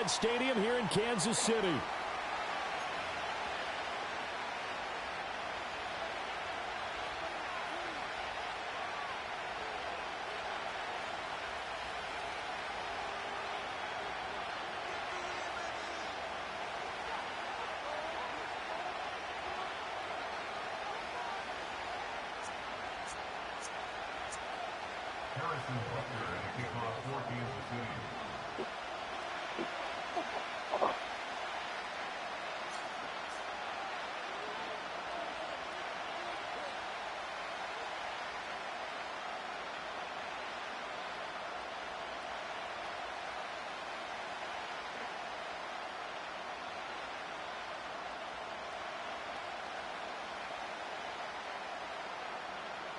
Arrowhead Stadium here in Kansas City.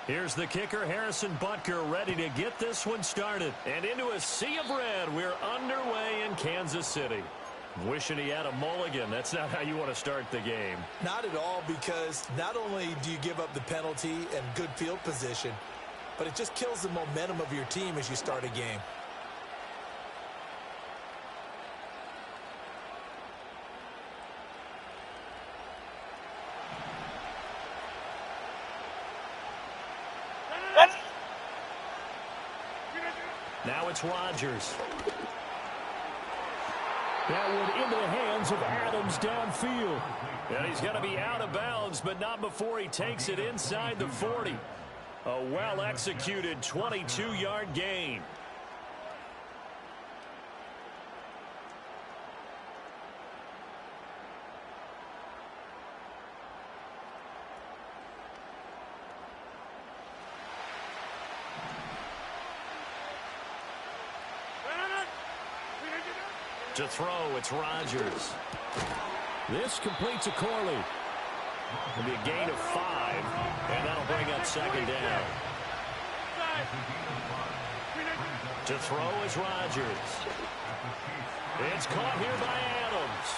Here's the kicker, Harrison Butker, ready to get this one started. And into a sea of red, we're underway in Kansas City. Wishing he had a mulligan. That's not how you want to start the game. Not at all, because not only do you give up the penalty and good field position, but it just kills the momentum of your team as you start a game. Now it's Rodgers. That one into the hands of Adams downfield. And he's going to be out of bounds, but not before he takes it inside the 40. A well-executed 22-yard gain. To throw, it's Rodgers. This completes a Corley. It'll be a gain of 5, and that'll bring up second down. To throw is Rodgers. It's caught here by Adams.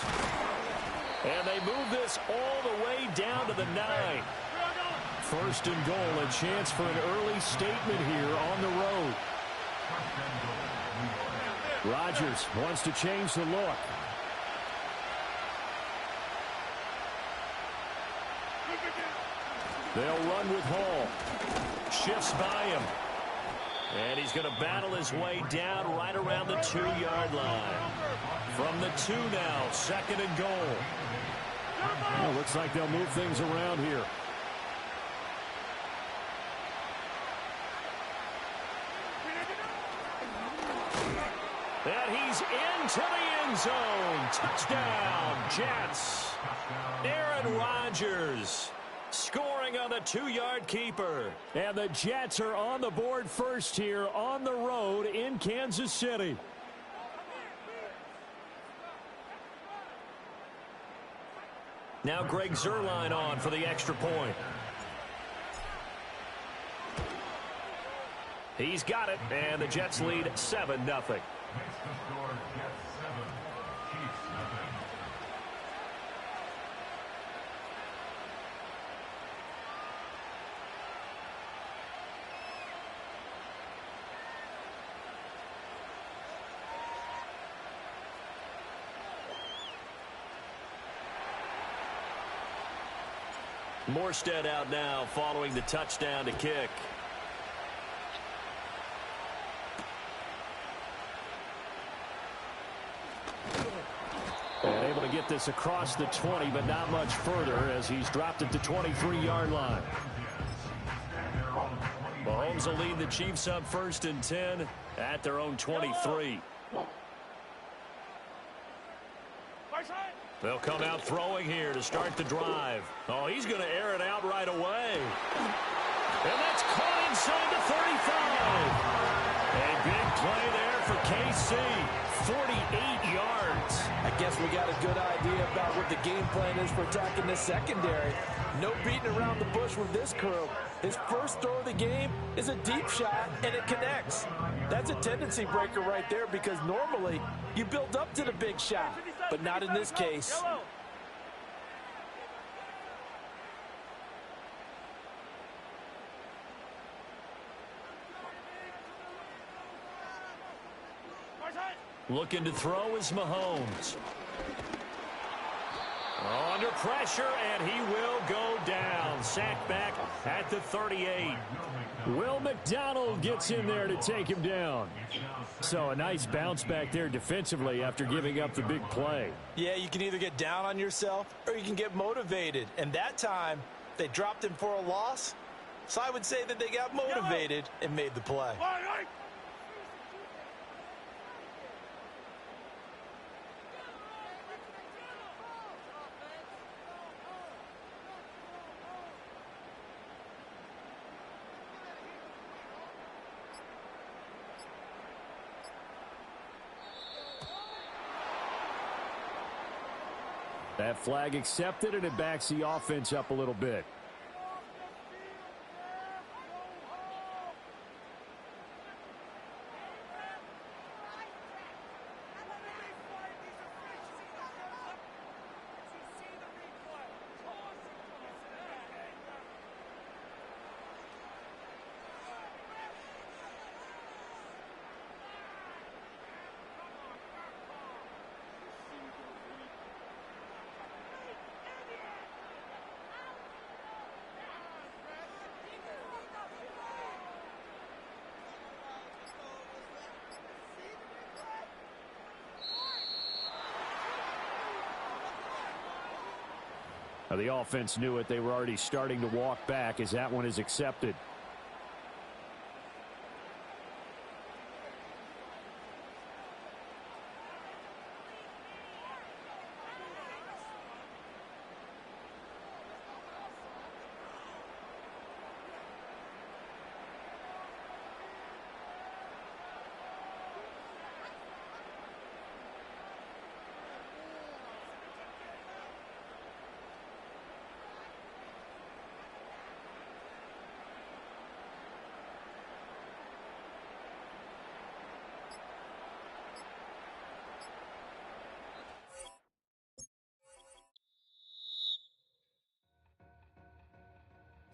And they move this all the way down to the 9. First and goal, a chance for an early statement here on the road. Rodgers wants to change the look. They'll run with Hall. Shifts by him. And he's going to battle his way down right around the 2-yard line. From the 2 now, second and goal. Well, looks like they'll move things around here. And he's into the end zone. Touchdown, Jets. Aaron Rodgers scoring on the 2-yard keeper. And the Jets are on the board first here on the road in Kansas City. Now Greg Zuerlein on for the extra point. He's got it, and the Jets lead 7-0. Morstead out now following the touchdown to kick. And able to get this across the 20, but not much further as he's dropped it to 23-yard line. Mahomes will lead the Chiefs up first and 10 at their own 23. They'll come out throwing here to start the drive. Oh, he's going to air it out right away. And that's caught inside the 35. A big play there for KC. 48 yards. I guess we got a good idea about what the game plan is for attacking this secondary. No beating around the bush with this crew. His first throw of the game is a deep shot, and it connects. That's a tendency breaker right there, because normally you build up to the big shot, but not in this case. Looking to throw is Mahomes. Under pressure, and he will go down. Sacked back at the 38. Will McDonald gets in there to take him down. So a nice bounce back there defensively after giving up the big play. Yeah, you can either get down on yourself or you can get motivated. And that time, they dropped him for a loss. So I would say that they got motivated and made the play. That flag accepted, and it backs the offense up a little bit. The offense knew it. They were already starting to walk back as that one is accepted.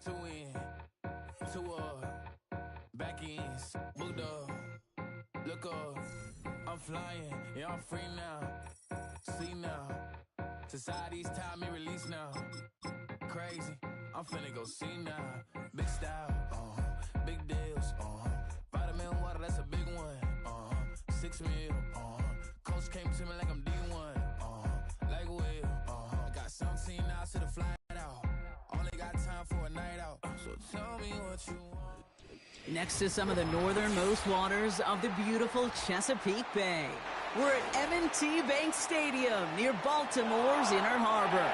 To win, to back ends, booked up, look up, I'm flying, yeah, I'm free now, see now, society's time me release now, crazy, I'm finna go see now, big style, big deals, vitamin water, that's a big one, 6 mil, coach came to me like I'm D1, like Will, I got 17 hours to the fly out. Only got time for a night out, so tell me what you want. Next to some of the northernmost waters of the beautiful Chesapeake Bay, we're at M&T Bank Stadium near Baltimore's Inner Harbor.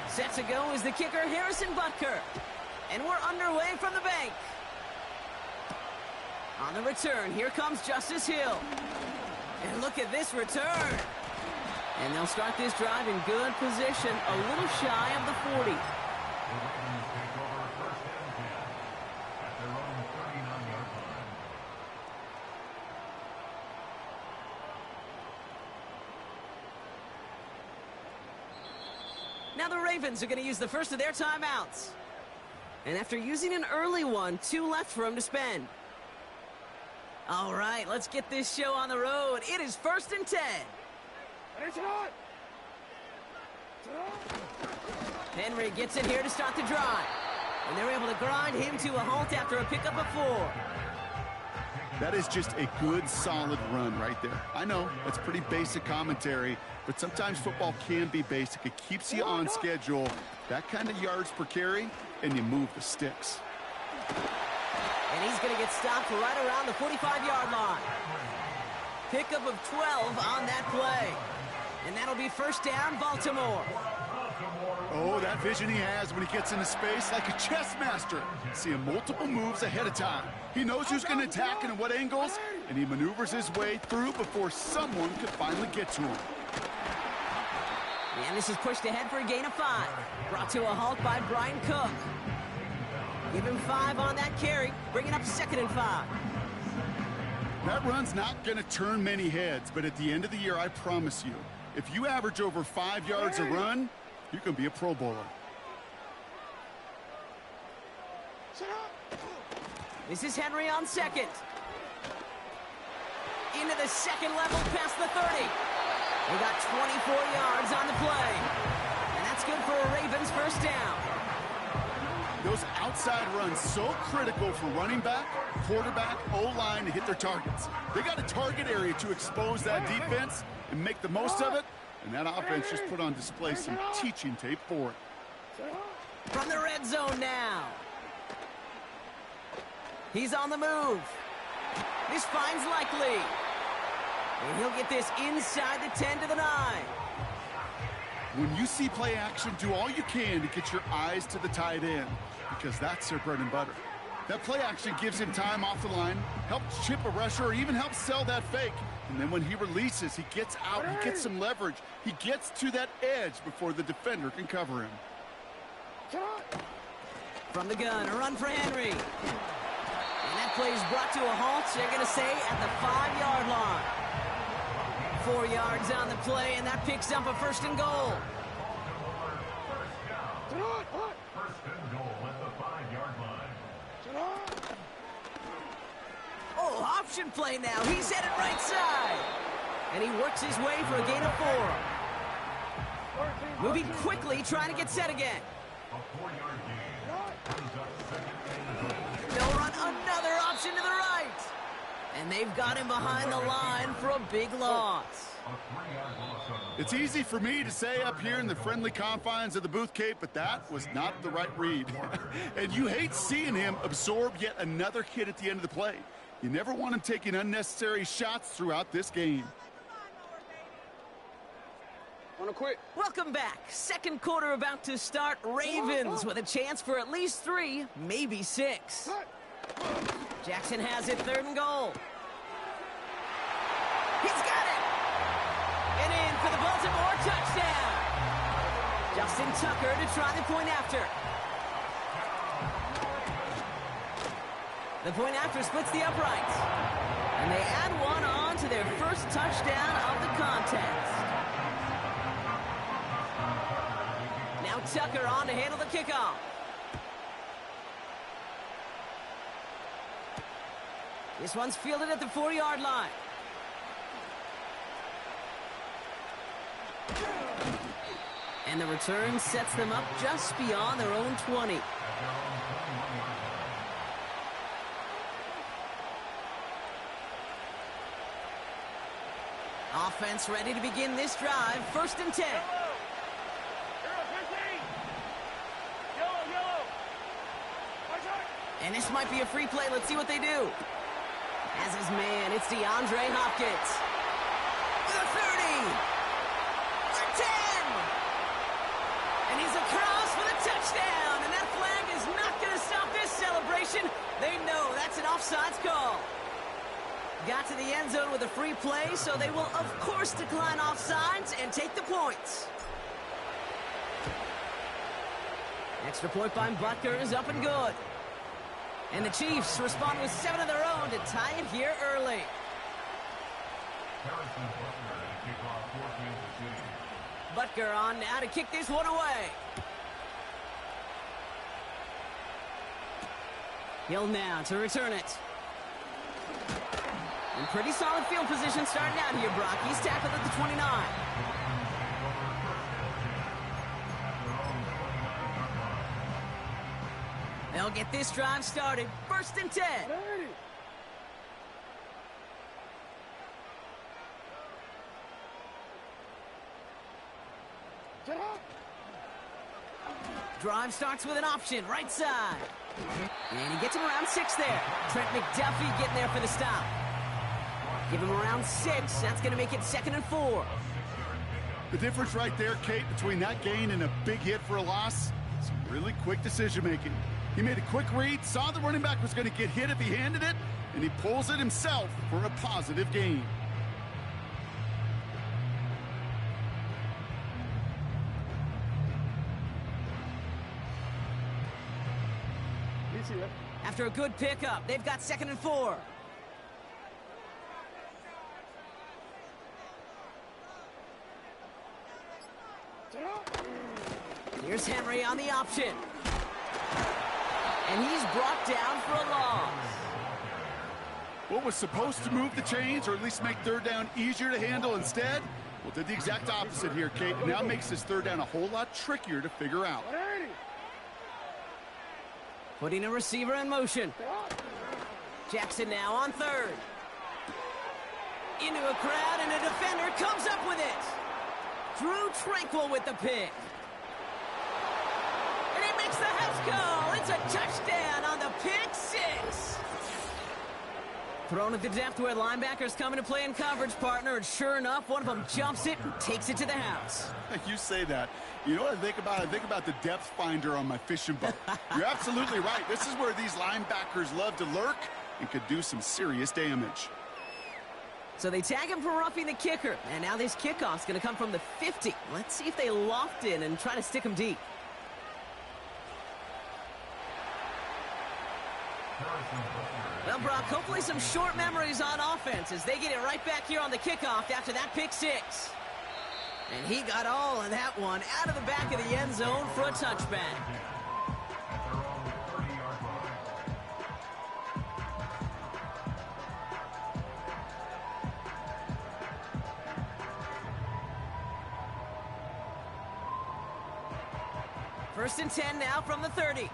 Set to go is the kicker, Harrison Butker. And we're underway from the bank. On the return, here comes Justice Hill. And look at this return. And they'll start this drive in good position, a little shy of the 40. Now the Ravens are going to use the first of their timeouts. And after using an early one, 2 left for them to spend. All right, let's get this show on the road. It is 1st and 10. Henry gets in here to start the drive. And they're able to grind him to a halt after a pickup of 4. That is just a good, solid run right there. I know, that's pretty basic commentary, but sometimes football can be basic. It keeps you on schedule, that kind of yards per carry, and you move the sticks. And he's going to get stopped right around the 45-yard line. Pickup of 12 on that play. And that'll be 1st down, Baltimore. Oh, that vision he has when he gets into space, like a chess master. Seeing multiple moves ahead of time. He knows who's going to attack and at what angles, and he maneuvers his way through before someone could finally get to him. And this is pushed ahead for a gain of 5. Brought to a halt by Brian Cook. Give him 5 on that carry, bringing up 2nd and 5. That run's not going to turn many heads, but at the end of the year, I promise you, if you average over 5 yards a run, you're going to be a Pro Bowler. This is Henry on 2nd. Into the 2nd level, past the 30. They got 24 yards on the play. And that's good for a Ravens first down. Those outside runs so critical for running back, quarterback, O-line to hit their targets. They got a target area to expose that defense and make the most of it, and that offense just put on display some teaching tape for it. From the red zone now. He's on the move. This finds Likely. And he'll get this inside the 10 to the 9. When you see play action, do all you can to get your eyes to the tight end, because that's their bread and butter. That play action gives him time off the line, helps chip a rusher, or even helps sell that fake. And then when he releases, he gets out, he gets some leverage. He gets to that edge before the defender can cover him. From the gun, a run for Henry. And that play is brought to a halt, they're going to say, at the 5-yard line. 4 yards on the play, and that picks up a 1st and goal. First and goal at the 5-yard line. Oh, option play now. He's headed right side. And he works his way for a gain of 4. Moving quickly, trying to get set again. A 4-yard gain. Brings up 2nd and goal. They'll run another option to the right. And they've got him behind the line for a big loss. It's easy for me to say up here in the friendly confines of the booth, Kate, but that was not the right read. And you hate seeing him absorb yet another hit at the end of the play. You never want him taking unnecessary shots throughout this game. Welcome back. 2nd quarter about to start. Ravens with a chance for at least 3, maybe 6. Jackson has it, 3rd and goal. He's got it! And in for the Baltimore touchdown! Justin Tucker to try the point after. The point after splits the uprights. And they add one on to their first touchdown of the contest. Now Tucker on to handle the kickoff. This one's fielded at the 4-yard line. And the return sets them up just beyond their own 20. Offense ready to begin this drive. 1st and 10. And this might be a free play. Let's see what they do. As his man, it's DeAndre Hopkins. The 30. The 10. And he's across for the touchdown. And that flag is not going to stop this celebration. They know that's an offsides call. Got to the end zone with a free play, so they will, of course, decline offsides and take the points. Extra point by Butker is up and good. And the Chiefs respond with 7 of their own to tie it here early. Butker on now to kick this one away. Hill now to return it. In pretty solid field position starting out here, Brock. He's tackled at the 29. They'll get this drive started. 1st and 10. Drive starts with an option, right side. And he gets him around 6 there. Trent McDuffie getting there for the stop. Give him around 6. That's going to make it 2nd and 4. The difference right there, Kate, between that gain and a big hit for a loss, some really quick decision-making. He made a quick read, saw the running back was going to get hit if he handed it, and he pulls it himself for a positive gain. After a good pickup, they've got 2nd and 4. Here's Henry on the option. And he's brought down for a loss. What was supposed to move the chains, or at least make 3rd down easier to handle instead? Well, did the exact opposite here, Kate. Now makes this 3rd down a whole lot trickier to figure out. Putting a receiver in motion. Jackson now on 3rd. Into a crowd, and a defender comes up with it. Drew Tranquil with the pick. And he makes the house call. It's a touchdown on the pick 6. Thrown at the depth where linebackers come into play in coverage, partner, and sure enough, one of them jumps it and takes it to the house. You say that. You know what I think about? I think about the depth finder on my fishing boat. You're absolutely right. This is where these linebackers love to lurk and could do some serious damage. So they tag him for roughing the kicker, and now this kickoff's going to come from the 50. Let's see if they loft in and try to stick him deep. Well, Brock, hopefully some short memories on offense as they get it right back here on the kickoff after that pick 6. And he got all of that one out of the back of the end zone for a touchback. First and 10 now from the 30.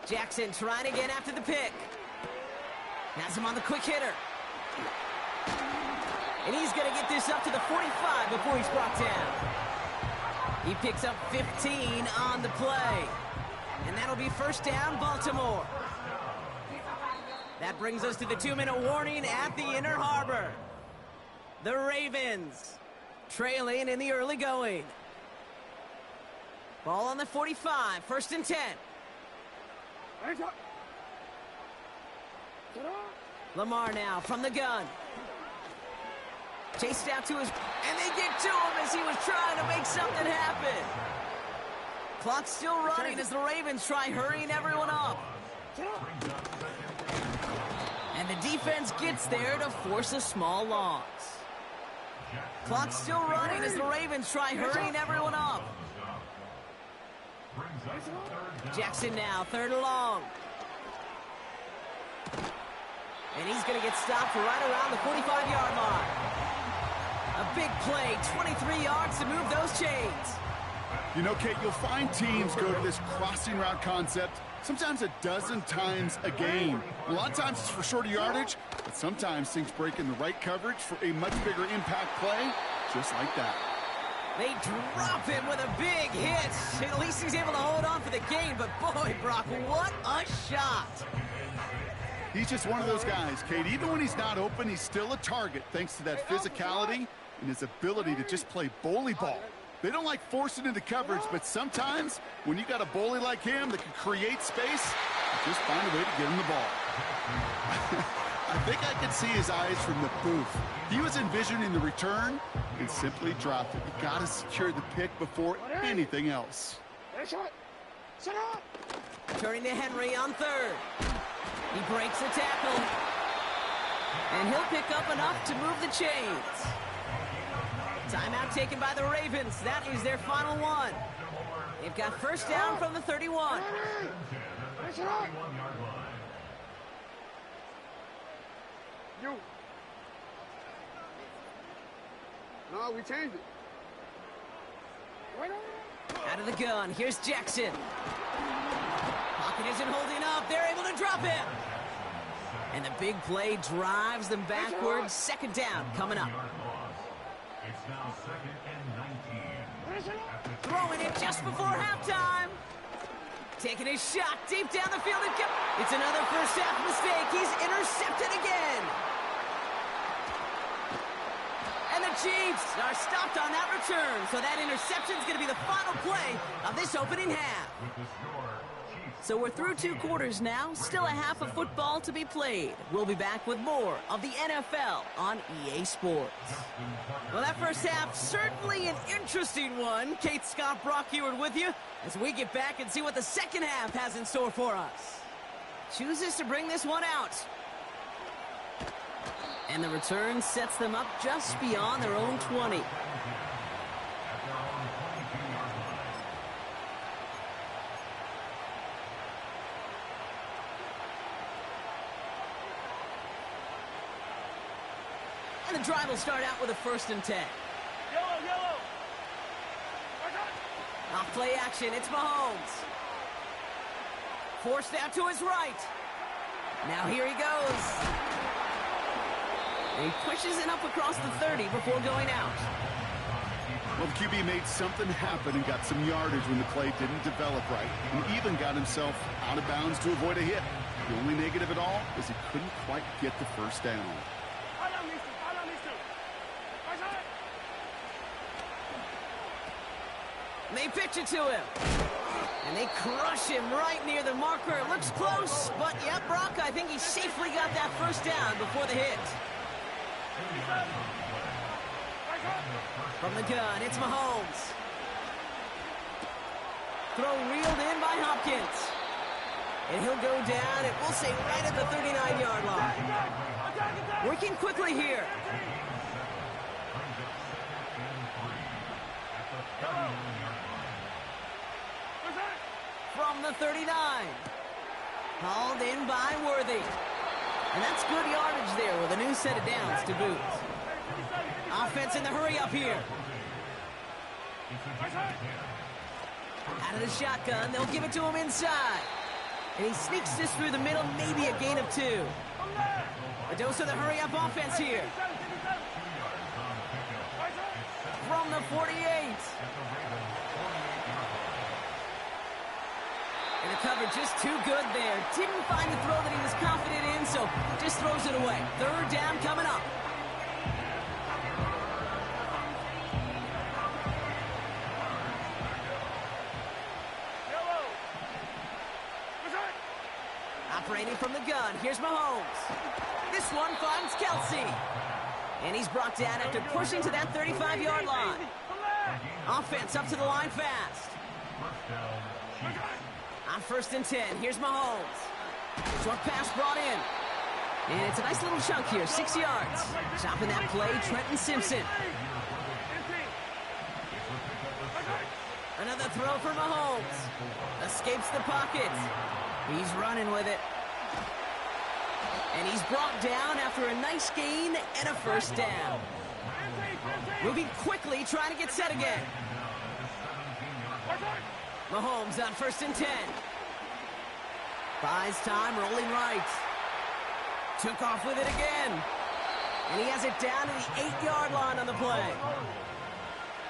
Jackson trying again after the pick. Has him on the quick hitter. And he's going to get this up to the 45 before he's brought down. He picks up 15 on the play. And that'll be 1st down, Baltimore. That brings us to the 2-minute warning at the Inner Harbor. The Ravens trailing in the early going. Ball on the 45, 1st and 10. Lamar now from the gun. Chased out to his... And they get to him as he was trying to make something happen. Clock's still running as the Ravens try hurrying everyone up. And the defense gets there to force a small loss. Clock's still running as the Ravens try hurrying everyone up. Jackson now, 3rd and long. And he's going to get stopped right around the 45-yard line. A big play, 23 yards to move those chains. You know, Kate, you'll find teams go to this crossing route concept sometimes a dozen times a game. A lot of times it's for shorter yardage, but sometimes things break in the right coverage for a much bigger impact play, just like that. They drop him with a big hit. At least he's able to hold on for the gain, but boy, Brock, what a shot. He's just one of those guys, Kate. Even when he's not open, he's still a target thanks to that physicality and his ability to just play bully ball. They don't like forcing into coverage, but sometimes when you got a bully like him that can create space, you just find a way to get him the ball. I think I could see his eyes from the booth. He was envisioning the return and simply dropped it. You got to secure the pick before anything else. Turning to Henry on 3rd. He breaks the tackle. And he'll pick up enough to move the chains. Timeout taken by the Ravens. That is their final one. They've got 1st down from the 31. No, we changed it. Out of the gun, here's Jackson. Pocket isn't holding up. They're able to drop him. And the big play drives them backwards. 2nd down coming up. It's now 2nd and 19. Throwing it just before halftime. Taking a shot deep down the field. It's another first half mistake. He's intercepted again. And the Chiefs are stopped on that return. So that interception is going to be the final play of this opening half. With the score, So we're through 2 quarters now, still a half of football to be played. We'll be back with more of the NFL on EA Sports. Well, that first half, certainly an interesting one. Kate Scott, Brock Heward with you as we get back and see what the second half has in store for us. Chooses to bring this one out. And the return sets them up just beyond their own 20. And the drive will start out with a 1st and 10. Yellow. Off play action, it's Mahomes. Forced out to his right. Now here he goes. And he pushes it up across the 30 before going out. Well, the QB made something happen and got some yardage when the play didn't develop right, and even got himself out of bounds to avoid a hit. The only negative at all is he couldn't quite get the first down. They pitch it to him. And they crush him right near the marker. It looks close, but yep, Brock, I think he safely got that first down before the hit. From the gun, it's Mahomes. Throw reeled in by Hopkins. And he'll go down, and we'll say right at the 39-yard line. Working quickly here. From the 39. Hauled in by Worthy. And that's good yardage there with a new set of downs to boot. Offense in the hurry up here. Out of the shotgun, they'll give it to him inside. And he sneaks this through the middle, maybe a gain of 2. A dose of the hurry up offense here. From the 48. And the cover just too good there. Didn't find the throw that he was confident in, so just throws it away. 3rd down coming up. Operating from the gun, here's Mahomes. This one finds Kelsey. And he's brought down after pushing to that 35-yard line. Offense up to the line fast. On 1st and 10, here's Mahomes. Short pass brought in. And it's a nice little chunk here, 6 yards. Stopping that play, Trenton Simpson. Another throw for Mahomes. Escapes the pocket. He's running with it. And he's brought down after a nice gain and a 1st down. Moving quickly, trying to get set again. Mahomes on 1st and 10. Buys time, rolling right. Took off with it again. And he has it down to the 8-yard line on the play.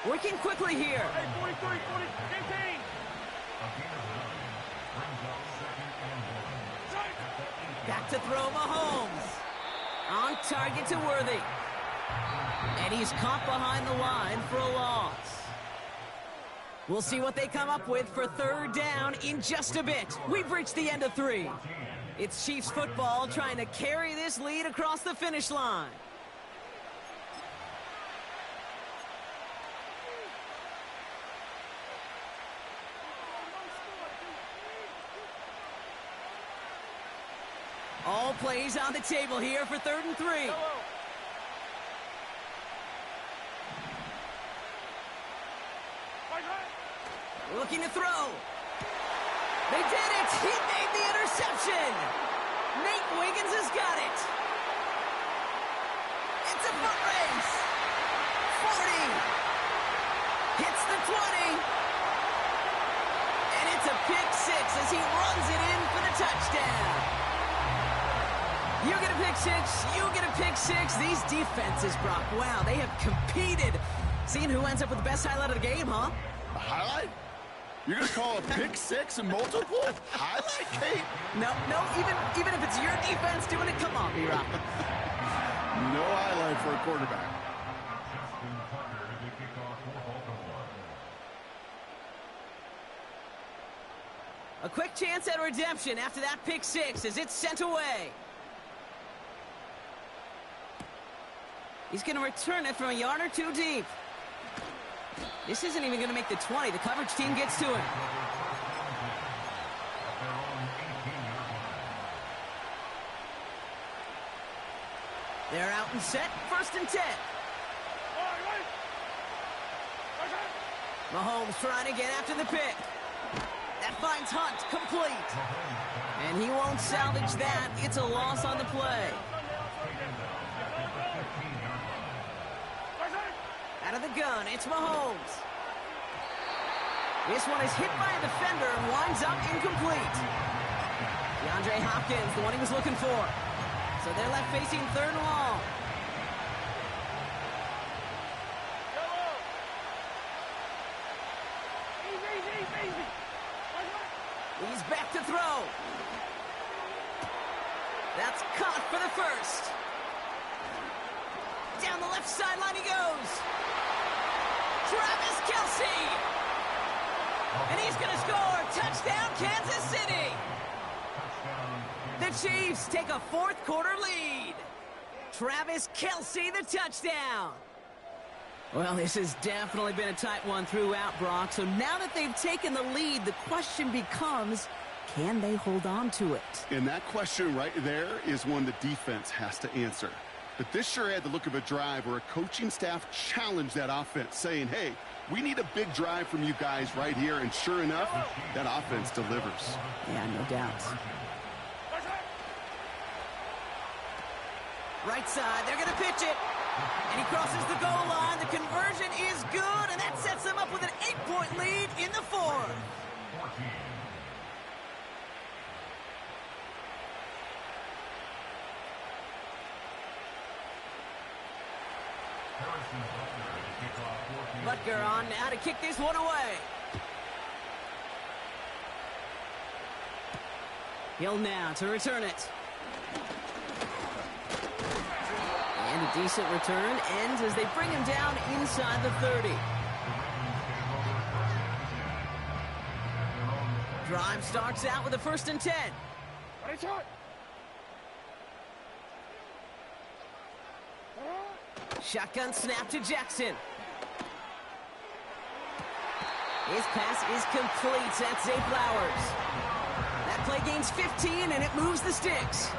Working quickly here. Back to throw Mahomes. On target to Worthy. And he's caught behind the line for a loss. We'll see what they come up with for 3rd down in just a bit. We've reached the end of 3. It's Chiefs football trying to carry this lead across the finish line. All plays on the table here for 3rd and 3. Looking to throw. They did it. He made the interception. Nate Wiggins has got it. It's a foot race. 40. Hits the 20. And it's a pick 6 as he runs it in for the touchdown. You get a pick 6. You get a pick 6. These defenses, Brock, wow, they have competed. Seeing who ends up with the best highlight of the game, huh? A highlight? You're going to call a pick 6 and multiple? Highlight, Kate? No, even if it's your defense doing it, come on, B-Rock. No highlight for a quarterback. A quick chance at redemption after that pick six as it's sent away. He's going to return it from a yard or two deep. This isn't even going to make the 20. The coverage team gets to him. They're out and set. 1st and 10. Mahomes trying to get after the pick. That finds Hunt complete. And he won't salvage that. It's a loss on the play. Out of the gun, it's Mahomes. This one is hit by a defender and winds up incomplete. DeAndre Hopkins, the one he was looking for. So they're left facing 3rd and long. He's back to throw. That's caught for the first. Down the left sideline he goes. Travis Kelce. And he's going to score. Touchdown, Kansas City. The Chiefs take a 4th quarter lead. Travis Kelce, the touchdown. Well, this has definitely been a tight one throughout, Brock. So now that they've taken the lead, the question becomes, can they hold on to it? And that question right there is one the defense has to answer. But this sure had the look of a drive where a coaching staff challenged that offense, saying, hey, we need a big drive from you guys right here. And sure enough, that offense delivers. Yeah, no doubt. Right side, they're going to pitch it. And he crosses the goal line. The conversion is good, and that sets them up with an 8-point lead in the 4th. Butker on now to kick this one away. Hill now to return it. And a decent return ends as they bring him down inside the 30. Drive starts out with a 1st and 10. Shotgun snap to Jackson. His pass is complete. That's Zay Flowers. That play gains 15, and it moves the sticks.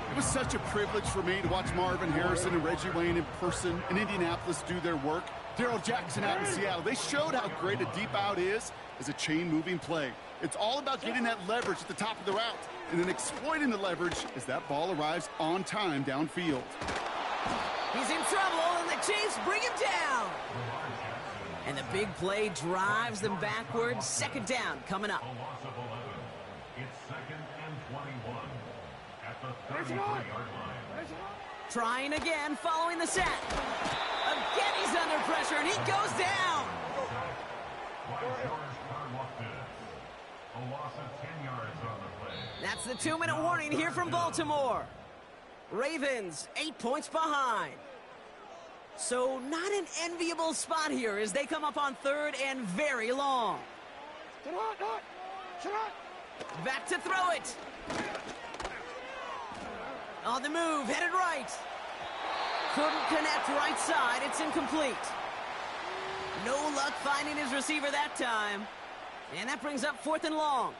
It was such a privilege for me to watch Marvin Harrison and Reggie Wayne in person in Indianapolis do their work. Darrell Jackson out in Seattle. They showed how great a deep out is as a chain-moving play. It's all about getting that leverage at the top of the route and then exploiting the leverage as that ball arrives on time downfield. He's in trouble, and the Chiefs bring him down. And the big play drives them backwards. 2nd down coming up. It's 2nd and 21 at the 33-yard line. Trying again following the set. Again he's under pressure, and he goes down. A loss of 10 yards on the play. That's the 2-minute warning here from Baltimore. Ravens 8 points behind. So not an enviable spot here as they come up on 3rd and very long. Back to throw it. On the move, headed right. Couldn't connect right side. It's incomplete. No luck finding his receiver that time. And that brings up 4th and long.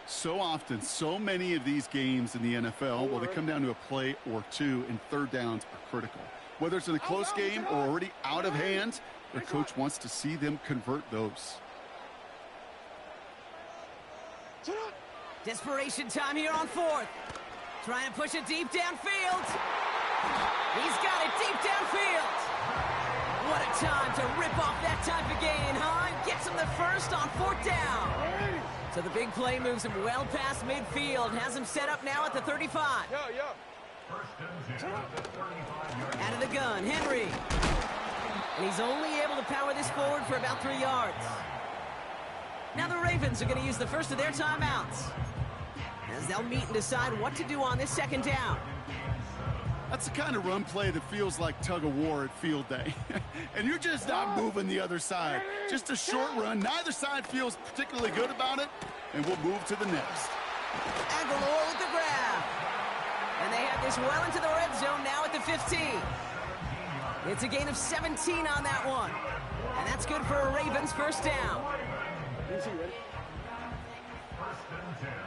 So often, so many of these games in the NFL, well, they come down to a play or two, and 3rd downs are critical. Whether it's in a close game or already out of hand, their coach wants to see them convert those. Desperation time here on 4th. Trying to push it deep downfield. He's got it deep downfield. What a time to rip off that type of gain, huh? Gets him the first on 4th down. So the big play moves him well past midfield. Has him set up now at the 35. Out of the gun, Henry. And he's only able to power this forward for about 3 yards. Now the Ravens are going to use the first of their timeouts as they'll meet and decide what to do on this 2nd down. That's the kind of run play that feels like tug of war at field day. And you're just not moving the other side. Just a short run. Neither side feels particularly good about it. and we'll move to the next. Aguilar with the grab. And they have this well into the red zone now at the 15. It's a gain of 17 on that one. And that's good for a Ravens first down. First and 10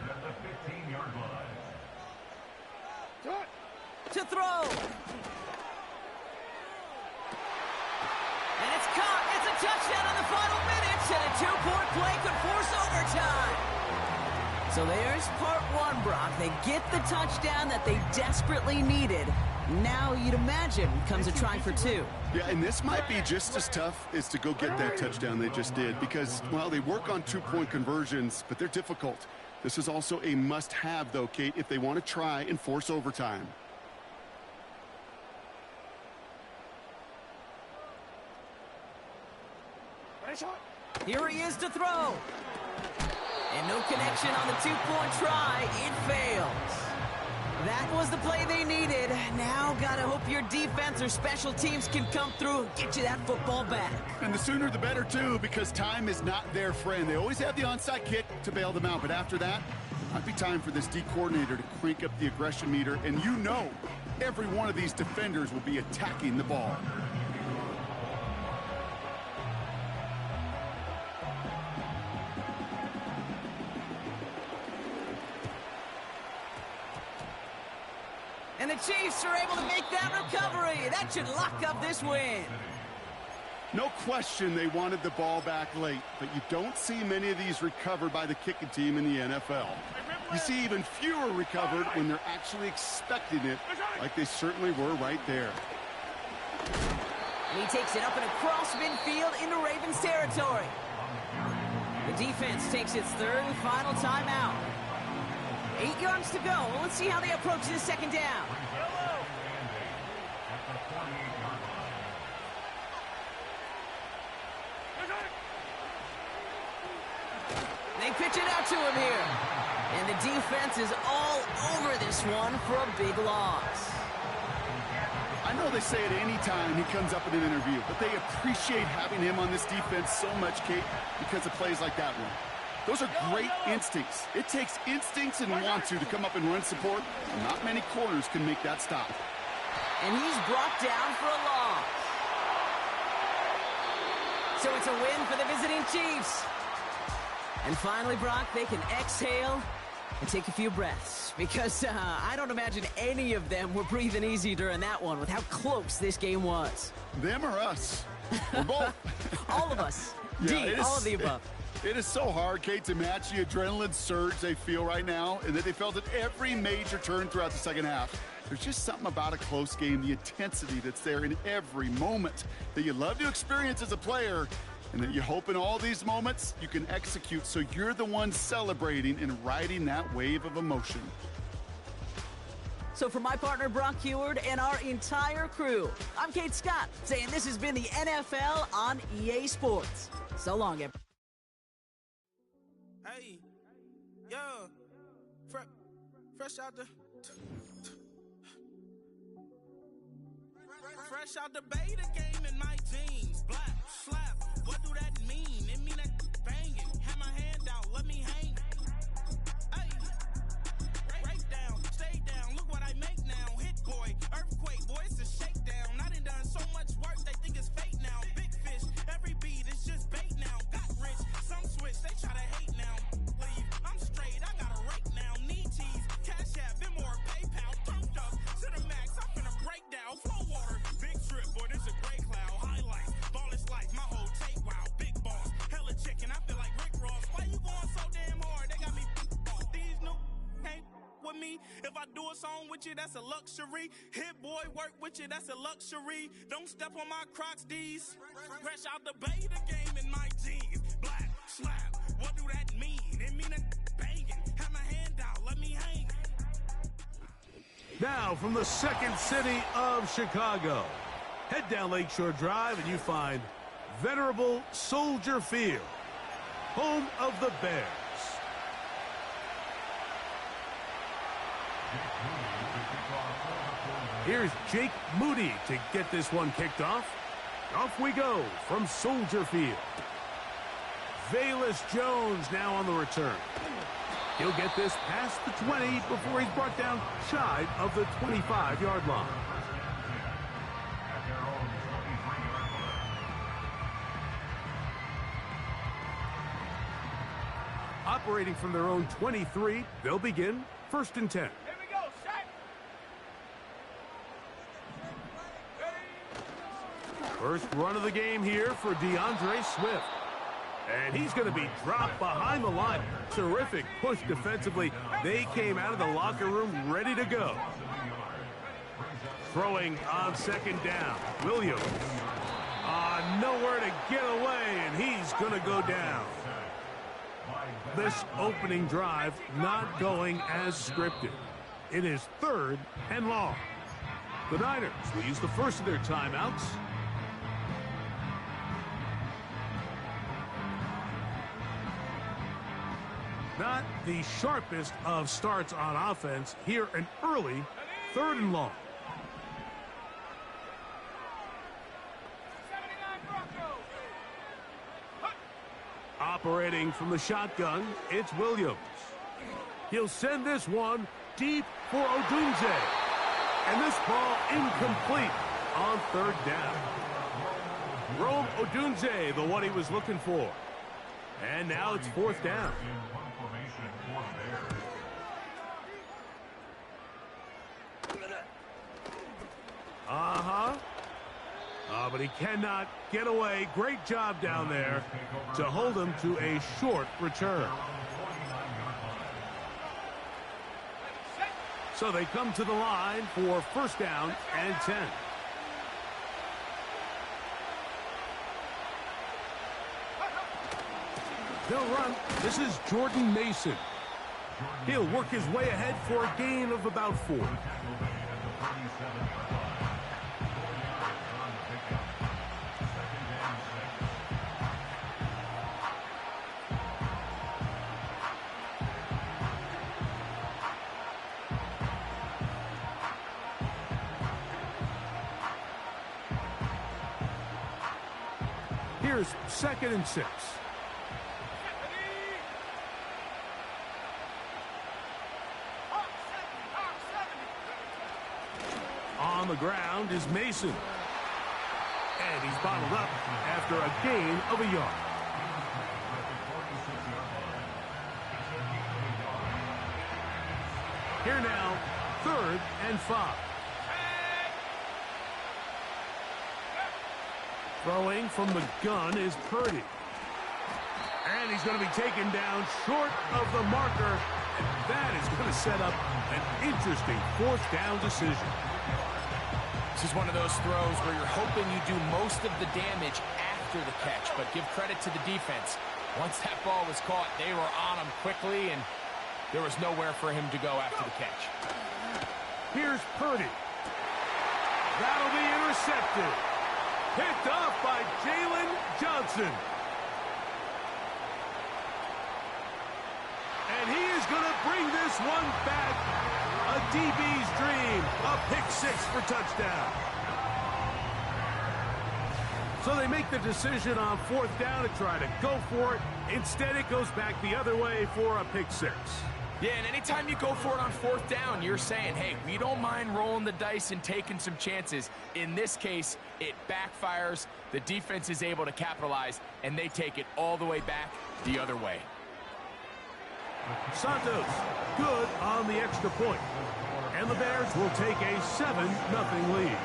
at the 15-yard line. To throw. And it's caught. It's a touchdown in the final minutes, and a two-point play could force overtime. So there's part one, Brock. They get the touchdown that they desperately needed. Now you'd imagine comes a try for two. Yeah, and this might be just as tough as to go get that touchdown they just did because, well, they work on two-point conversions, but they're difficult. This is also a must-have, though, Kate, if they want to try and force overtime. Here he is to throw. And no connection on the two-point try. It fails. That was the play they needed. Now gotta hope your defense or special teams can come through and get you that football back. And the sooner the better, too, because time is not their friend. They always have the onside kick to bail them out, but after that, it might be time for this D coordinator to crank up the aggression meter, and you know every one of these defenders will be attacking the ball. And the Chiefs are able to make that recovery. That should lock up this win. No question they wanted the ball back late, but you don't see many of these recovered by the kicking team in the NFL. You see even fewer recovered when they're actually expecting it, like they certainly were right there. And he takes it up and across midfield into Ravens territory. The defense takes its third and final timeout. 8 yards to go. Let's see how they approach this second down. They pitch it out to him here. And the defense is all over this one for a big loss. I know they say it any time he comes up in an interview, but they appreciate having him on this defense so much, Kate, because of plays like that one. Those are great instincts. It takes instincts and want to come up and run support. Not many corners can make that stop. And he's brought down for a loss. So it's a win for the visiting Chiefs. And finally, Brock, they can exhale and take a few breaths. Because I don't imagine any of them were breathing easy during that one with how close this game was. Them or us? We're both. All of us. Yeah, D, all of the above. It is so hard, Kate, to match the adrenaline surge they feel right now and that they felt at every major turn throughout the second half. There's just something about a close game, the intensity that's there in every moment that you love to experience as a player and that you hope in all these moments you can execute so you're the one celebrating and riding that wave of emotion. So for my partner, Brock Heward, and our entire crew, I'm Kate Scott, saying this has been the NFL on EA Sports. So long, everyone. Hey, yo, fresh out the beta game in my jeans, black slap. What do that mean? It mean that banging. Have my hand out, let me hang. Hey, break down, stay down. Look what I make now. Hit boy, earthquake, boy, it's a shakedown. I done done so much work, they think it's fake now. Big fish, every beat is just bait now. Got rich, some switch, they try to hate now. Leave, I'm straight, I got a rake now. Need cheese, cash app, Venmo or PayPal. Turned up to the max, I'm finna break down. Flow water, big trip, boy, this a gray cloud. Highlights, ball is life, my whole take, wow. Big boss, hella chicken, I feel like Rick Ross. Why you going so damn hard? They got me these new ain't with me. If I do a song with you, that's a luxury. Hit boy, work with you, that's a luxury. Don't step on my Crocs, D's. Fresh out the beta game in my jeans. Black slap, what do that mean? It mean that banging. Have my hand out, let me hang. Now from the second city of Chicago, head down Lakeshore Drive and you find venerable Soldier Field, home of the Bears. Here's Jake Moody to get this one kicked off. Off we go from Soldier Field. Velus Jones now on the return. He'll get this past the 20 before he's brought down shy of the 25-yard line. Operating from their own 23, they'll begin 1st and 10. First run of the game here for DeAndre Swift. And he's going to be dropped behind the line. Terrific push defensively. They came out of the locker room ready to go. Throwing on 2nd down. Williams. Nowhere to get away, and he's going to go down. This opening drive not going as scripted. It is 3rd and long. The Niners will use the first of their timeouts. Not the sharpest of starts on offense. Here an early 3rd and long. Operating from the shotgun, it's Williams. He'll send this one deep for Odunze. And this ball incomplete on 3rd down. Rome Odunze, the one he was looking for. And now it's 4th down. But he cannot get away. Great job down there to hold him to a short return. So they come to the line for 1st down and 10. They'll run. This is Jordan Mason. He'll work his way ahead for a gain of about 4. Here's 2nd and 6. On the ground is Mason. And he's bottled up after a gain of a yard. Here now, 3rd and 5. Throwing from the gun is Purdy. And he's going to be taken down short of the marker. And that is going to set up an interesting 4th down decision. This is one of those throws where you're hoping you do most of the damage after the catch, but give credit to the defense. Once that ball was caught, they were on him quickly, and there was nowhere for him to go after the catch. Here's Purdy. That'll be intercepted. Picked off by Jalen Johnson. And he is going to bring this one back. A DB's dream. A pick-6 for touchdown. So they make the decision on 4th down to try to go for it. Instead, it goes back the other way for a pick-6. Yeah, and anytime you go for it on 4th down, you're saying, hey, we don't mind rolling the dice and taking some chances. In this case, it backfires. The defense is able to capitalize, and they take it all the way back the other way. Santos, good on the extra point. And the Bears will take a 7-0 lead.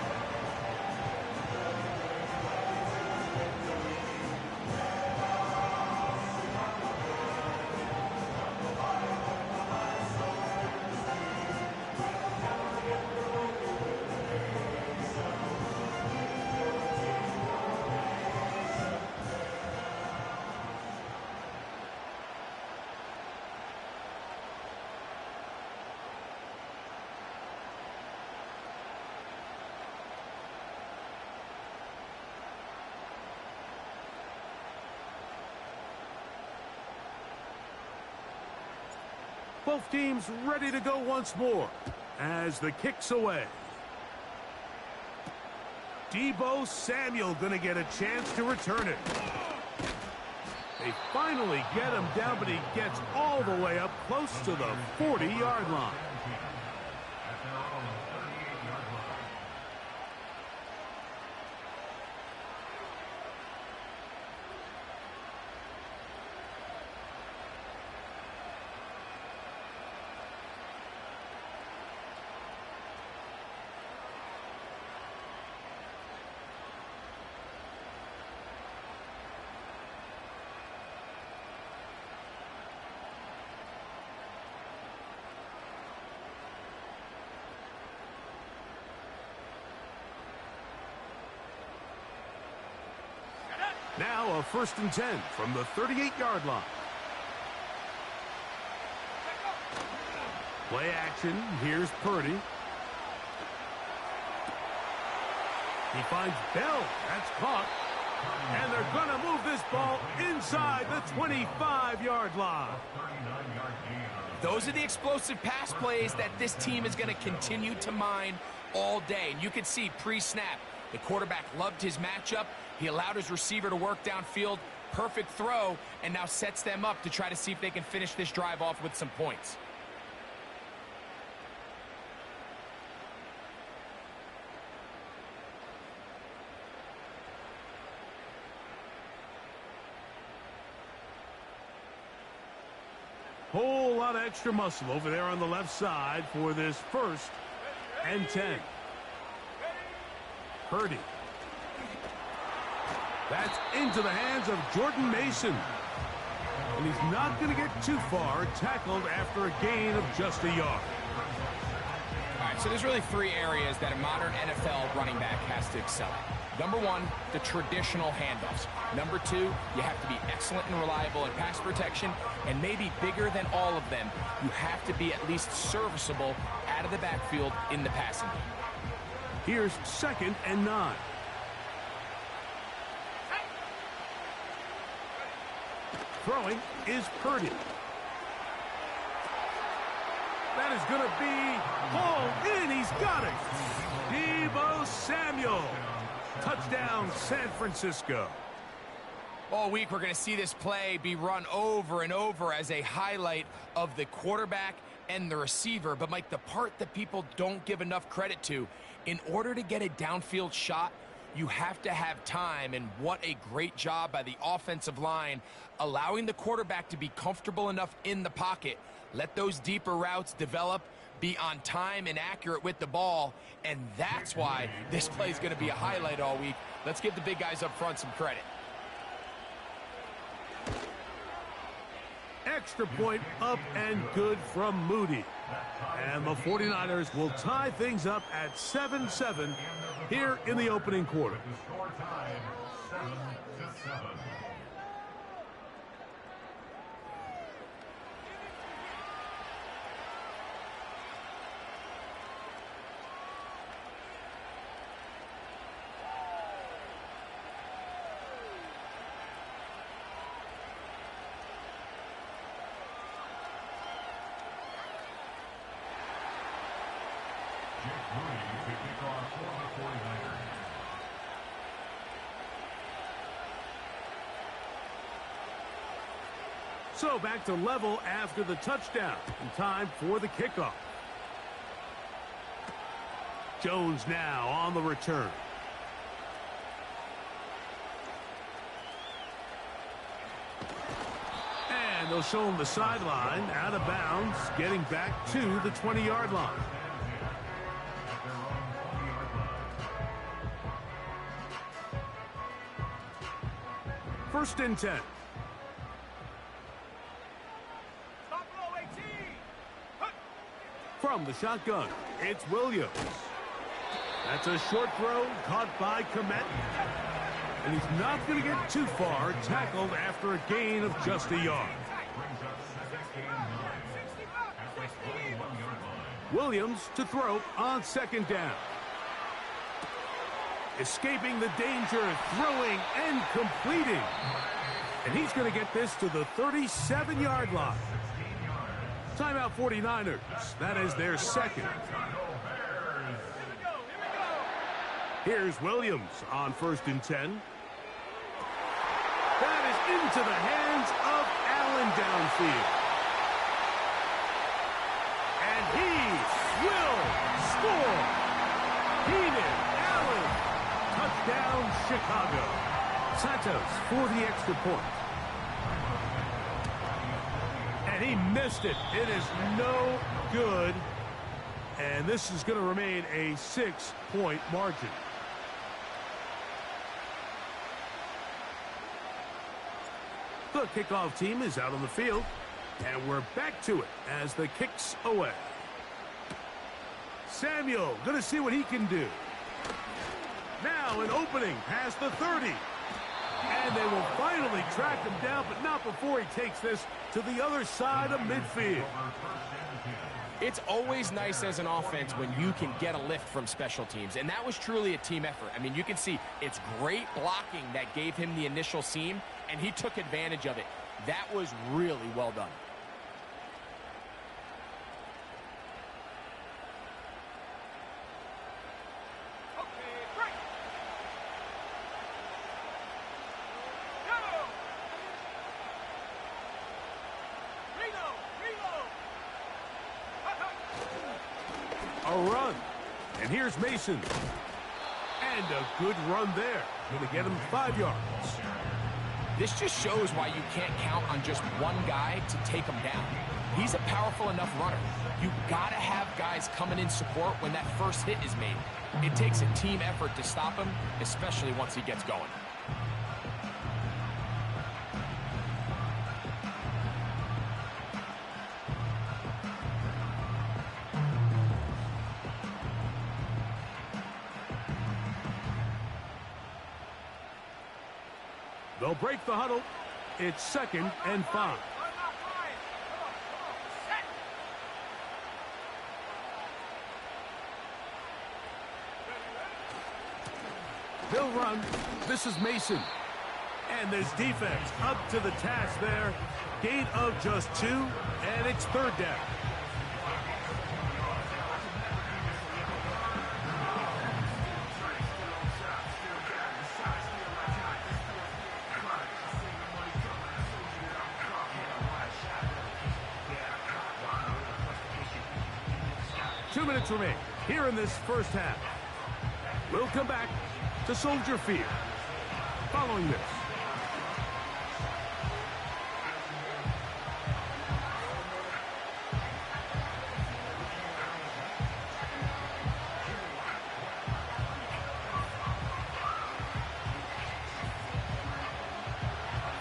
Both teams ready to go once more as the kick's away. Deebo Samuel going to get a chance to return it. They finally get him down, but he gets all the way up close to the 40-yard line. Now a 1st and 10 from the 38-yard line. Play action. Here's Purdy. He finds Bell. That's caught. And they're going to move this ball inside the 25-yard line. Those are the explosive pass plays that this team is going to continue to mine all day. And you can see pre-snap, the quarterback loved his matchup. He allowed his receiver to work downfield. Perfect throw, and now sets them up to try to see if they can finish this drive off with some points. Whole lot of extra muscle over there on the left side for this 1st and 10. Purdy. That's into the hands of Jordan Mason. And he's not going to get too far, tackled after a gain of just a yard. All right, so there's really 3 areas that a modern NFL running back has to excel at. Number 1, the traditional handoffs. Number 2, you have to be excellent and reliable in pass protection. And maybe bigger than all of them, you have to be at least serviceable out of the backfield in the passing game. Here's 2nd and 9. Throwing is Purdy. That is going to be pulled in. He's got it. Deebo Samuel. Touchdown, San Francisco. All week, we're going to see this play be run over and over as a highlight of the quarterback and the receiver. But, Mike, the part that people don't give enough credit to, in order to get a downfield shot, you have to have time, and what a great job by the offensive line, allowing the quarterback to be comfortable enough in the pocket, let those deeper routes develop, be on time and accurate with the ball, and that's why this play is going to be a highlight all week. Let's give the big guys up front some credit. Extra point up and good from Moody. And the 49ers will tie things up at 7-7 here in the opening quarter. The score tied 7-7. So back to level after the touchdown. And time for the kickoff. Jones now on the return. And they'll show him the sideline, out of bounds, getting back to the 20-yard line. First and 10. From the shotgun, it's Williams. That's a short throw caught by Komet. And he's not going to get too far, tackled after a gain of just a yard. Williams to throw on 2nd down. Escaping the danger, throwing and completing. And he's going to get this to the 37-yard line. Timeout 49ers. That is their 2nd. Here's Williams on 1st and 10. That is into the hands of Allen downfield. And he will score. Keenan Allen. Touchdown, Chicago. Santos for the extra point. And he missed it. It is no good. And this is going to remain a 6-point margin. The kickoff team is out on the field. And we're back to it as the kick's away. Samuel going to see what he can do. Now an opening past the 30. And they will finally track him down, but not before he takes this to the other side of midfield. It's always nice as an offense when you can get a lift from special teams, and that was truly a team effort. I mean, you can see it's great blocking that gave him the initial seam, and he took advantage of it. That was really well done. A run. And here's Mason. And a good run there. Going to get him 5 yards. This just shows why you can't count on just one guy to take him down. He's a powerful enough runner. You got to have guys coming in support when that first hit is made. It takes a team effort to stop him, especially once he gets going. They'll break the huddle. It's 2nd and 5. They'll run. This is Mason. And this defense up to the task there. Gain of just 2, and it's 3rd down. Remain here in this first half. We'll come back to Soldier Field following this.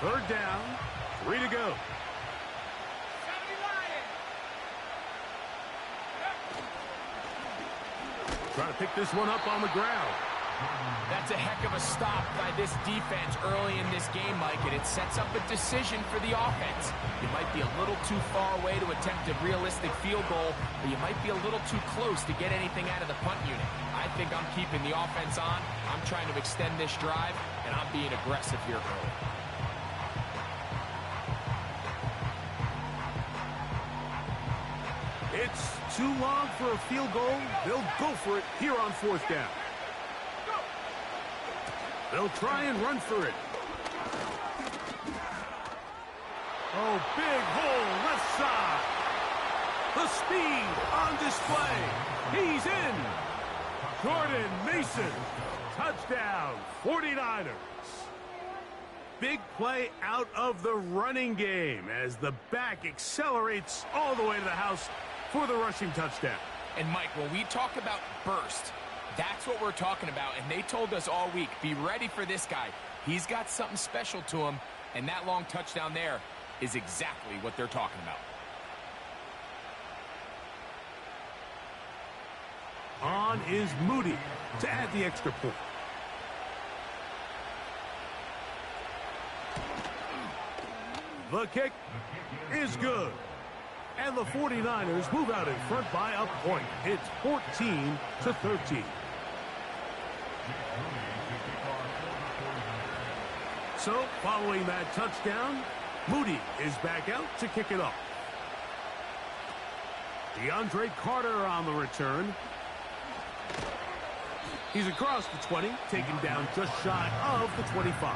Third down, 3 to go. Trying to pick this one up on the ground. That's a heck of a stop by this defense early in this game, Mike, and it sets up a decision for the offense. You might be a little too far away to attempt a realistic field goal, but you might be a little too close to get anything out of the punt unit. I think I'm keeping the offense on. I'm trying to extend this drive, and I'm being aggressive here early. It's too long for a field goal. They'll go for it here on 4th down. They'll try and run for it. Oh, big hole left side. The speed on display. He's in. Jordan Mason. Touchdown, 49ers. Big play out of the running game as the back accelerates all the way to the house for the rushing touchdown. And Mike, when we talk about burst, that's what we're talking about. And they told us all week, be ready for this guy. He's got something special to him. And that long touchdown there is exactly what they're talking about. On is Moody to add the extra point. The kick is good. And the 49ers move out in front by a point. It's 14-13. So, following that touchdown, Moody is back out to kick it off. DeAndre Carter on the return. He's across the 20, taken down just shy of the 25.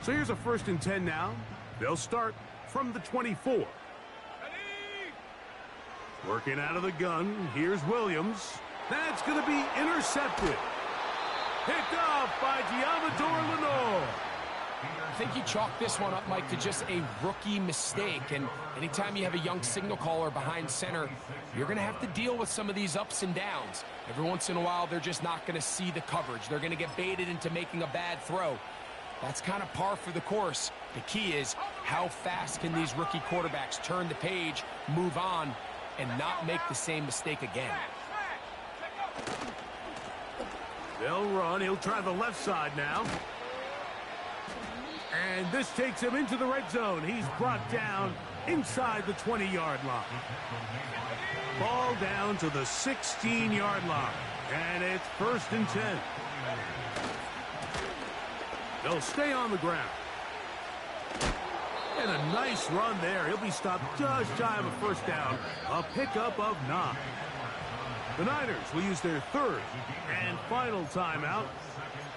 So here's a 1st and 10 now. They'll start from the 24. Working out of the gun. Here's Williams. That's going to be intercepted. Picked off by Diamador Lenore. I think you chalk this one up, Mike, to just a rookie mistake. And anytime you have a young signal caller behind center, you're going to have to deal with some of these ups and downs. Every once in a while, they're just not going to see the coverage. They're going to get baited into making a bad throw. That's kind of par for the course. The key is how fast can these rookie quarterbacks turn the page, move on, and not make the same mistake again. They'll run. He'll try the left side now. And this takes him into the red zone. He's brought down inside the 20-yard line. Ball down to the 16-yard line. And it's 1st and 10. They'll stay on the ground. And a nice run there. He'll be stopped just shy of a 1st down. A pickup of 9. The Niners will use their 3rd and final timeout.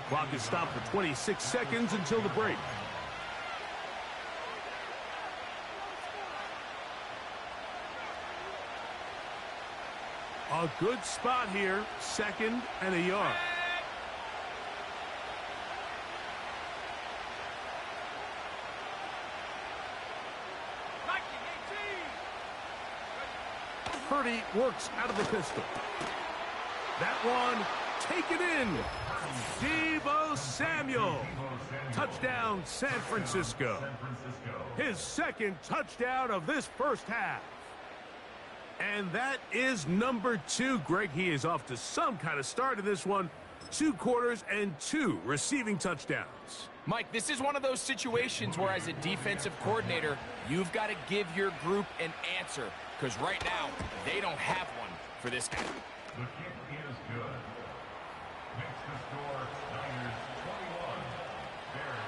Clock is stopped for 26 seconds until the break. A good spot here. 2nd and a yard. Purdy works out of the pistol. That one taken in. Deebo Samuel. Touchdown, San Francisco. His 2nd touchdown of this 1st half. And that is number 2. Greg, he is off to some kind of start in this one. 2 quarters and 2 receiving touchdowns. Mike, this is one of those situations where as a defensive coordinator, you've got to give your group an answer. Because right now, they don't have one for this guy. The kick is good. Makes the score Niners 21, Bears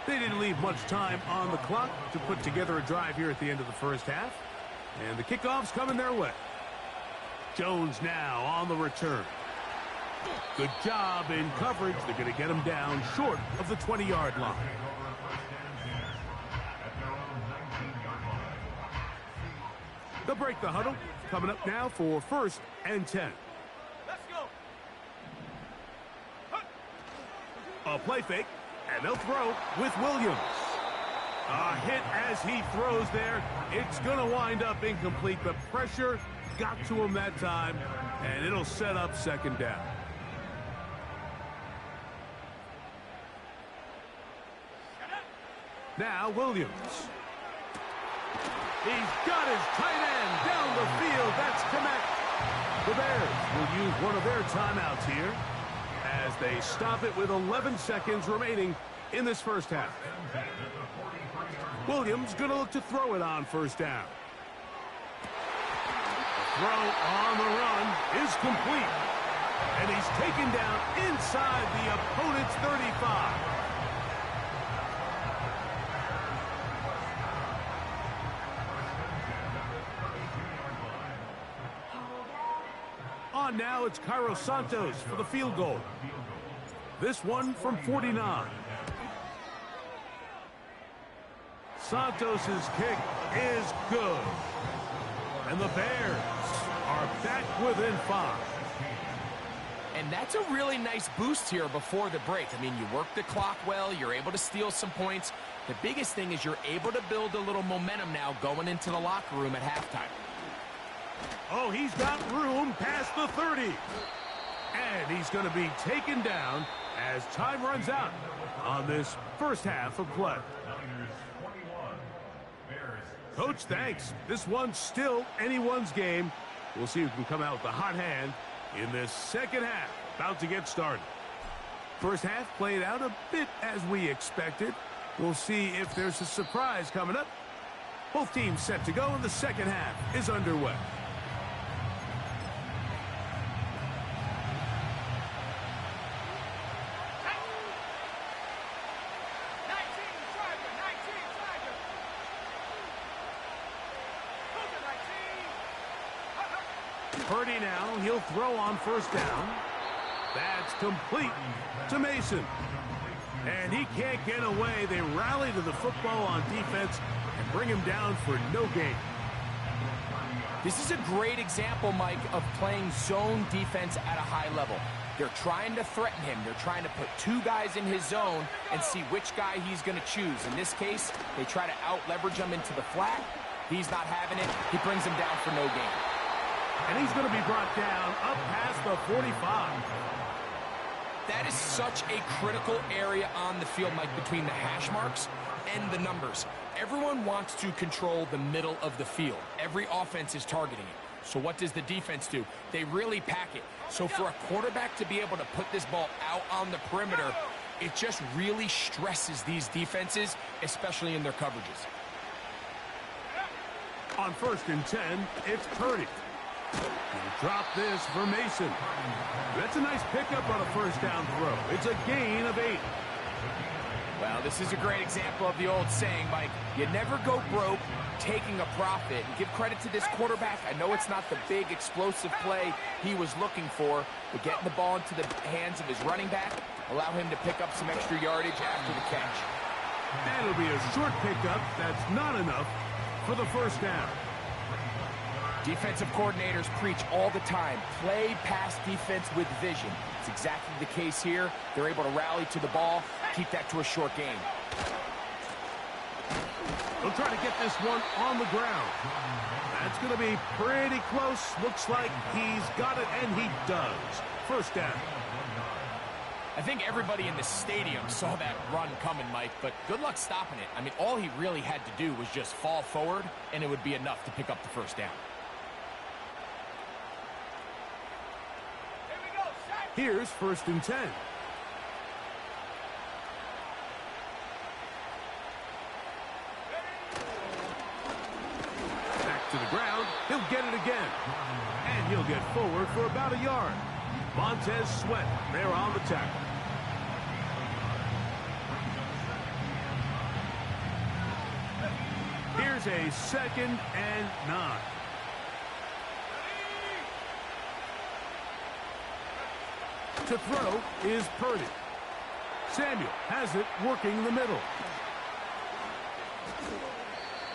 13. They didn't leave much time on the clock to put together a drive here at the end of the 1st half. And the kickoff's coming their way. Jones now on the return. Good job in coverage. They're going to get him down short of the 20-yard line. They'll break the huddle. Coming up now for 1st and 10. Let's go. A play fake, and they'll throw with Williams. A hit as he throws there. It's going to wind up incomplete. The pressure got to him that time, and it'll set up 2nd down. Now Williams. He's got his tight end down the field. That's connect. The Bears will use one of their timeouts here as they stop it with 11 seconds remaining in this 1st half. Williams going to look to throw it on 1st down. The throw on the run is complete. And he's taken down inside the opponent's 35. On now, it's Cairo Santos for the field goal. This one from 49. Santos's kick is good. And the Bears are back within 5. And that's a really nice boost here before the break. I mean, you work the clock well. You're able to steal some points. The biggest thing is you're able to build a little momentum now going into the locker room at halftime. Oh, he's got room past the 30. And he's going to be taken down as time runs out on this 1st half of play. Coach, thanks. This one's still anyone's game. We'll see who can come out with the hot hand in this 2nd half. About to get started. 1st half played out a bit as we expected. We'll see if there's a surprise coming up. Both teams set to go, and the 2nd half is underway. Purdy now, he'll throw on 1st down. That's complete to Mason. And he can't get away. They rally to the football on defense and bring him down for no gain. This is a great example, Mike, of playing zone defense at a high level. They're trying to threaten him. They're trying to put two guys in his zone and see which guy he's going to choose. In this case, they try to out-leverage him into the flat. He's not having it. He brings him down for no gain. And he's going to be brought down up past the 45. That is such a critical area on the field, Mike, between the hash marks and the numbers. Everyone wants to control the middle of the field. Every offense is targeting it. So what does the defense do? They really pack it. So for a quarterback to be able to put this ball out on the perimeter, it just really stresses these defenses, especially in their coverages. On 1st and 10, it's Purdy. He'll drop this for Mason. That's a nice pickup on a first down throw. It's a gain of 8. Well, this is a great example of the old saying, Mike, you never go broke taking a profit. And give credit to this quarterback. I know it's not the big explosive play he was looking for, but getting the ball into the hands of his running back, allow him to pick up some extra yardage after the catch. That'll be a short pickup. That's not enough for the first down. Defensive coordinators preach all the time, play pass defense with vision. It's exactly the case here. They're able to rally to the ball, keep that to a short game. They'll try to get this one on the ground. That's going to be pretty close. Looks like he's got it, and he does. First down. I think everybody in the stadium saw that run coming, Mike, but good luck stopping it. I mean, all he really had to do was just fall forward, and it would be enough to pick up the first down. Here's 1st and 10. Back to the ground. He'll get it again. And he'll get forward for about a yard. Montez Sweat there on the tackle. Here's a 2nd and 9. To throw is Purdy. Samuel has it working the middle.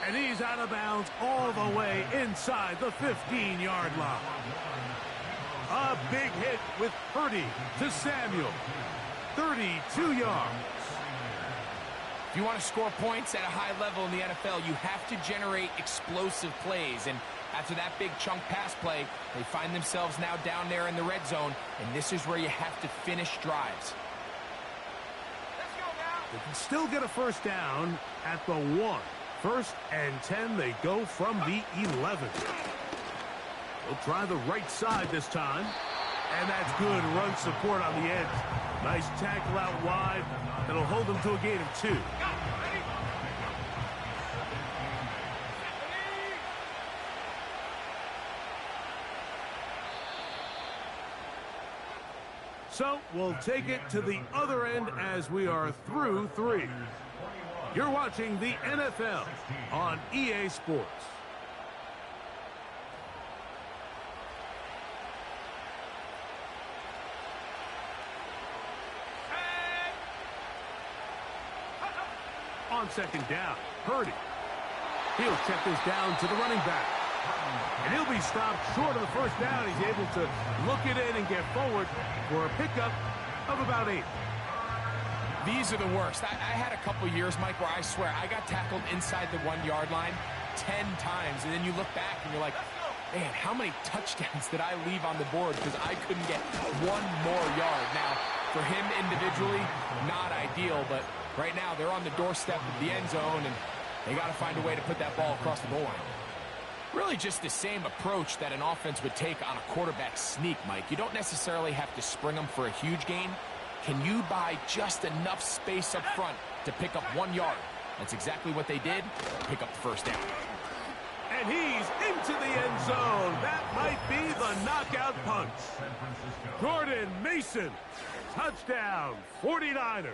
And he's out of bounds all the way inside the 15-yard line. A big hit with Purdy to Samuel. 32 yards. If you want to score points at a high level in the NFL, you have to generate explosive plays. And after that big chunk pass play, they find themselves now down there in the red zone, and this is where you have to finish drives. They can still get a first down at the 1. 1st and 10, they go from the 11. They'll try the right side this time, and that's good run support on the edge. Nice tackle out wide. That'll hold them to a gain of 2. So we'll take it to the other end as we are through 3. You're watching the NFL on EA Sports. On 2nd down, Purdy. He'll check this down to the running back. And he'll be stopped short of the first down. He's able to look it in and get forward for a pickup of about 8. These are the worst. I had a couple years, Mike, where I swear I got tackled inside the 1-yard line 10 times. And then you look back and you're like, man, how many touchdowns did I leave on the board because I couldn't get one more yard? Now, for him individually, not ideal, but right now they're on the doorstep of the end zone, and they got to find a way to put that ball across the goal line. Really just the same approach that an offense would take on a quarterback sneak, Mike. You don't necessarily have to spring them for a huge gain. Can you buy just enough space up front to pick up 1 yard? That's exactly what they did. Pick up the first down. And he's into the end zone. That might be the knockout punch. Jordan Mason, touchdown, 49ers.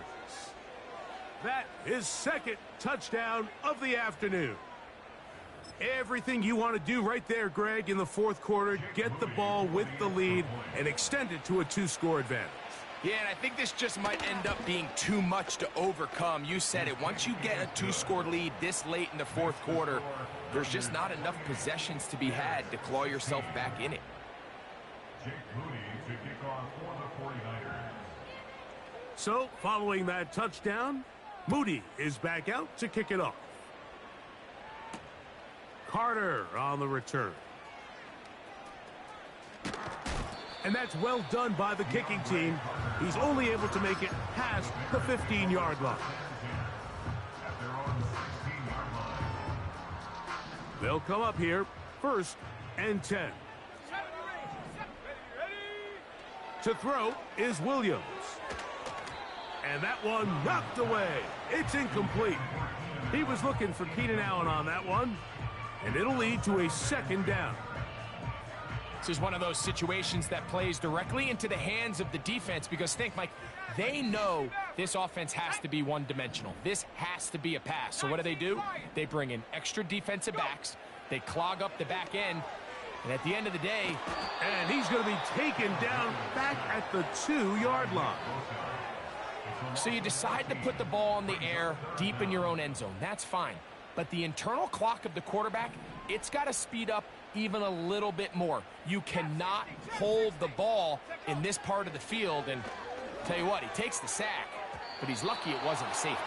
That is 2nd touchdown of the afternoon. Everything you want to do right there, Greg, in the fourth quarter. Get the ball with the lead and extend it to a 2-score advantage. Yeah, and I think this just might end up being too much to overcome. You said it. Once you get a 2-score lead this late in the fourth quarter, there's just not enough possessions to be had to claw yourself back in it. Jake Moody to kick off for the 49ers. So, following that touchdown, Moody is back out to kick it off. Carter on the return. And that's well done by the kicking team. He's only able to make it past the 15-yard line. At their own 16-yard line. They'll come up here, 1st and 10. To throw is Williams. And that one knocked away. It's incomplete. He was looking for Keenan Allen on that one. And it'll lead to a 2nd down. This is one of those situations that plays directly into the hands of the defense because think, Mike, they know this offense has to be one-dimensional. This has to be a pass. So what do? They bring in extra defensive backs. They clog up the back end. And at the end of the day... And he's going to be taken down back at the 2-yard line. So you decide to put the ball in the air deep in your own end zone. That's fine. But the internal clock of the quarterback, it's got to speed up even a little bit more. You cannot hold the ball in this part of the field. And tell you what, he takes the sack, but he's lucky it wasn't a safety.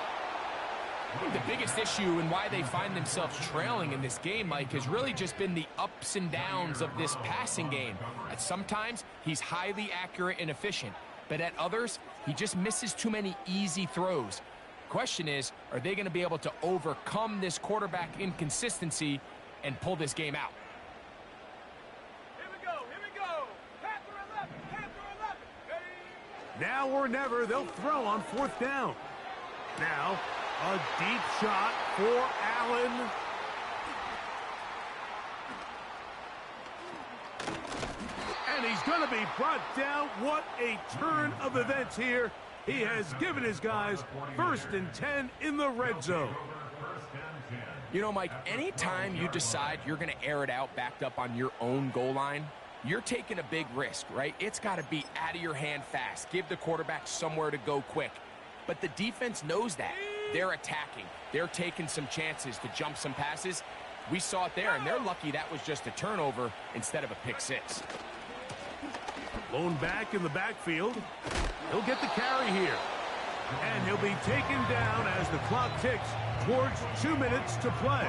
I think the biggest issue and why they find themselves trailing in this game, Mike, has really just been the ups and downs of this passing game. At sometimes, he's highly accurate and efficient, but at others, he just misses too many easy throws. Question is, are they going to be able to overcome this quarterback inconsistency and pull this game out? Here we go. Panther 11. Hey. Now or never, they'll throw on 4th down. Now, a deep shot for Allen. And he's going to be brought down. What a turn of events here. He has given his guys 1st and 10 in the red zone. You know, Mike, anytime you decide you're going to air it out backed up on your own goal line, you're taking a big risk, right? It's got to be out of your hand fast. Give the quarterback somewhere to go quick. But the defense knows that. They're attacking. They're taking some chances to jump some passes. We saw it there, and they're lucky that was just a turnover instead of a pick 6. Blown back in the backfield. He'll get the carry here. And he'll be taken down as the clock ticks towards 2 minutes to play.